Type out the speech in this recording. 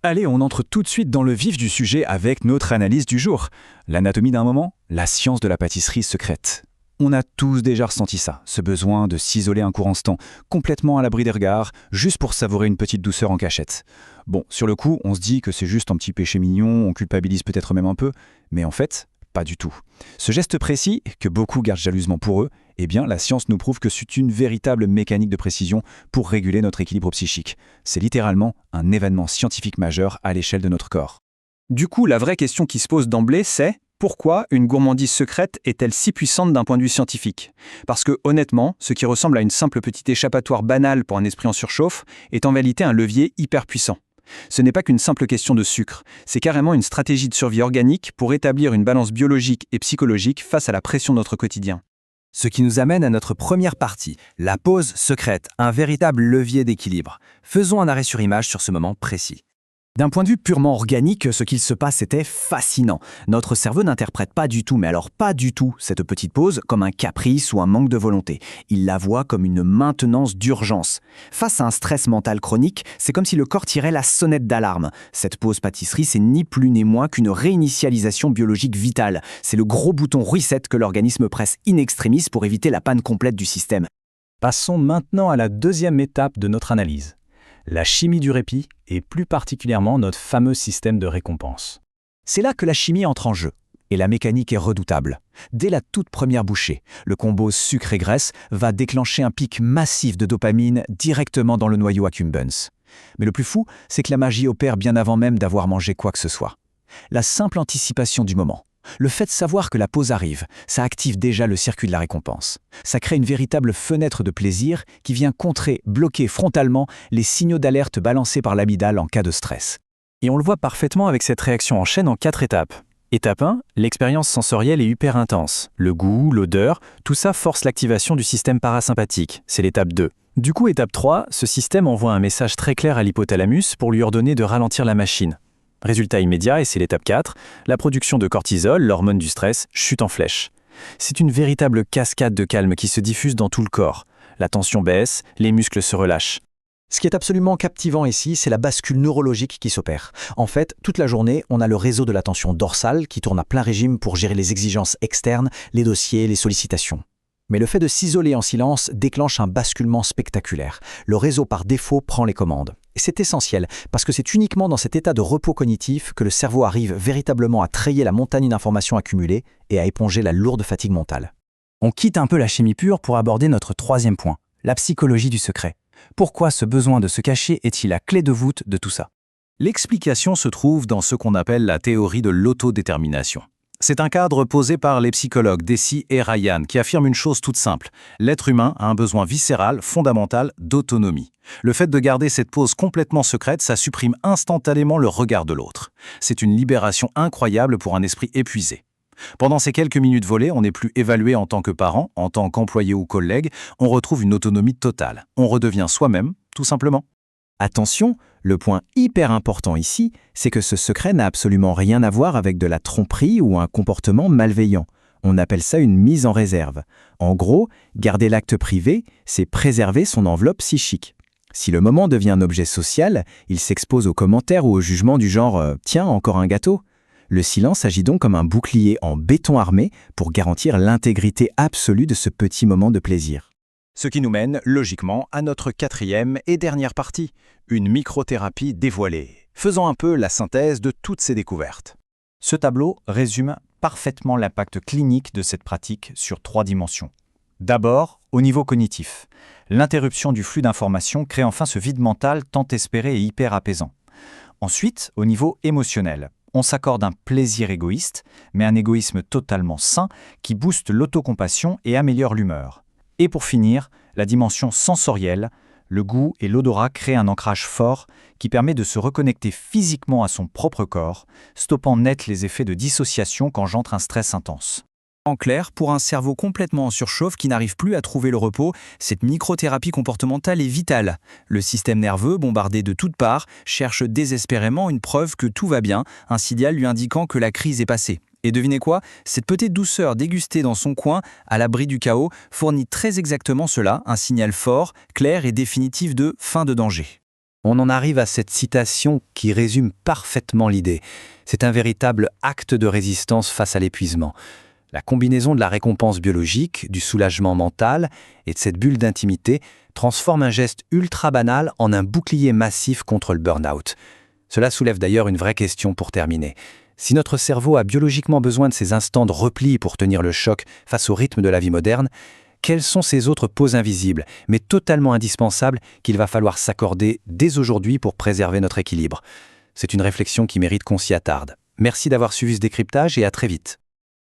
Allez, on entre tout de suite dans le vif du sujet avec notre analyse du jour. L'anatomie d'un moment, la science de la pâtisserie secrète. On a tous déjà ressenti ça, ce besoin de s'isoler un court instant, complètement à l'abri des regards, juste pour savourer une petite douceur en cachette. Bon, sur le coup, on se dit que c'est juste un petit péché mignon, on culpabilise peut-être même un peu, mais en fait, pas du tout. Ce geste précis, que beaucoup gardent jalousement pour eux, eh bien, la science nous prouve que c'est une véritable mécanique de précision pour réguler notre équilibre psychique. C'est littéralement un événement scientifique majeur à l'échelle de notre corps. Du coup, la vraie question qui se pose d'emblée, c'est pourquoi une gourmandise secrète est-elle si puissante d'un point de vue scientifique? Parce que, honnêtement, ce qui ressemble à une simple petite échappatoire banale pour un esprit en surchauffe est en réalité un levier hyper puissant. Ce n'est pas qu'une simple question de sucre, c'est carrément une stratégie de survie organique pour établir une balance biologique et psychologique face à la pression de notre quotidien. Ce qui nous amène à notre première partie, la pause secrète, un véritable levier d'équilibre. Faisons un arrêt sur image sur ce moment précis. D'un point de vue purement organique, ce qu'il se passe était fascinant. Notre cerveau n'interprète pas du tout, mais alors pas du tout, cette petite pause comme un caprice ou un manque de volonté. Il la voit comme une maintenance d'urgence. Face à un stress mental chronique, c'est comme si le corps tirait la sonnette d'alarme. Cette pause pâtisserie, c'est ni plus ni moins qu'une réinitialisation biologique vitale. C'est le gros bouton reset que l'organisme presse in extremis pour éviter la panne complète du système. Passons maintenant à la deuxième étape de notre analyse. La chimie du répit et plus particulièrement notre fameux système de récompense. C'est là que la chimie entre en jeu. Et la mécanique est redoutable. Dès la toute première bouchée, le combo sucre et graisse va déclencher un pic massif de dopamine directement dans le noyau accumbens. Mais le plus fou, c'est que la magie opère bien avant même d'avoir mangé quoi que ce soit. La simple anticipation du moment. Le fait de savoir que la pause arrive, ça active déjà le circuit de la récompense. Ça crée une véritable fenêtre de plaisir qui vient contrer, bloquer frontalement les signaux d'alerte balancés par l'amygdale en cas de stress. Et on le voit parfaitement avec cette réaction en chaîne en 4 étapes. Étape 1, l'expérience sensorielle est hyper intense. Le goût, l'odeur, tout ça force l'activation du système parasympathique. C'est l'étape 2. Du coup, étape 3, ce système envoie un message très clair à l'hypothalamus pour lui ordonner de ralentir la machine. Résultat immédiat, et c'est l'étape 4, la production de cortisol, l'hormone du stress, chute en flèche. C'est une véritable cascade de calme qui se diffuse dans tout le corps. La tension baisse, les muscles se relâchent. Ce qui est absolument captivant ici, c'est la bascule neurologique qui s'opère. En fait, toute la journée, on a le réseau de l'attention dorsale qui tourne à plein régime pour gérer les exigences externes, les dossiers, les sollicitations. Mais le fait de s'isoler en silence déclenche un basculement spectaculaire. Le réseau par défaut prend les commandes. Et c'est essentiel, parce que c'est uniquement dans cet état de repos cognitif que le cerveau arrive véritablement à trier la montagne d'informations accumulées et à éponger la lourde fatigue mentale. On quitte un peu la chimie pure pour aborder notre troisième point, la psychologie du secret. Pourquoi ce besoin de se cacher est-il la clé de voûte de tout ça? L'explication se trouve dans ce qu'on appelle la théorie de l'autodétermination. C'est un cadre posé par les psychologues Deci et Ryan qui affirme une chose toute simple. L'être humain a un besoin viscéral, fondamental, d'autonomie. Le fait de garder cette pause complètement secrète, ça supprime instantanément le regard de l'autre. C'est une libération incroyable pour un esprit épuisé. Pendant ces quelques minutes volées, on n'est plus évalué en tant que parent, en tant qu'employé ou collègue, on retrouve une autonomie totale. On redevient soi-même, tout simplement. Attention, le point hyper important ici, c'est que ce secret n'a absolument rien à voir avec de la tromperie ou un comportement malveillant. On appelle ça une mise en réserve. En gros, garder l'acte privé, c'est préserver son enveloppe psychique. Si le moment devient un objet social, il s'expose aux commentaires ou aux jugements du genre « Tiens, encore un gâteau ». Le silence agit donc comme un bouclier en béton armé pour garantir l'intégrité absolue de ce petit moment de plaisir. Ce qui nous mène, logiquement, à notre quatrième et dernière partie, une microthérapie dévoilée, faisant un peu la synthèse de toutes ces découvertes. Ce tableau résume parfaitement l'impact clinique de cette pratique sur 3 dimensions. D'abord, au niveau cognitif. L'interruption du flux d'informations crée enfin ce vide mental tant espéré et hyper apaisant. Ensuite, au niveau émotionnel. On s'accorde un plaisir égoïste, mais un égoïsme totalement sain qui booste l'autocompassion et améliore l'humeur. Et pour finir, la dimension sensorielle, le goût et l'odorat créent un ancrage fort qui permet de se reconnecter physiquement à son propre corps, stoppant net les effets de dissociation qu'engendre un stress intense. En clair, pour un cerveau complètement en surchauffe qui n'arrive plus à trouver le repos, cette microthérapie comportementale est vitale. Le système nerveux, bombardé de toutes parts, cherche désespérément une preuve que tout va bien, un signal lui indiquant que la crise est passée. Et devinez quoi? Cette petite douceur dégustée dans son coin, à l'abri du chaos, fournit très exactement cela, un signal fort, clair et définitif de fin de danger. On en arrive à cette citation qui résume parfaitement l'idée. C'est un véritable acte de résistance face à l'épuisement. La combinaison de la récompense biologique, du soulagement mental et de cette bulle d'intimité transforme un geste ultra banal en un bouclier massif contre le burn-out. Cela soulève d'ailleurs une vraie question pour terminer. Si notre cerveau a biologiquement besoin de ces instants de repli pour tenir le choc face au rythme de la vie moderne, quelles sont ces autres pauses invisibles, mais totalement indispensables, qu'il va falloir s'accorder dès aujourd'hui pour préserver notre équilibre? C'est une réflexion qui mérite qu'on s'y attarde. Merci d'avoir suivi ce décryptage et à très vite.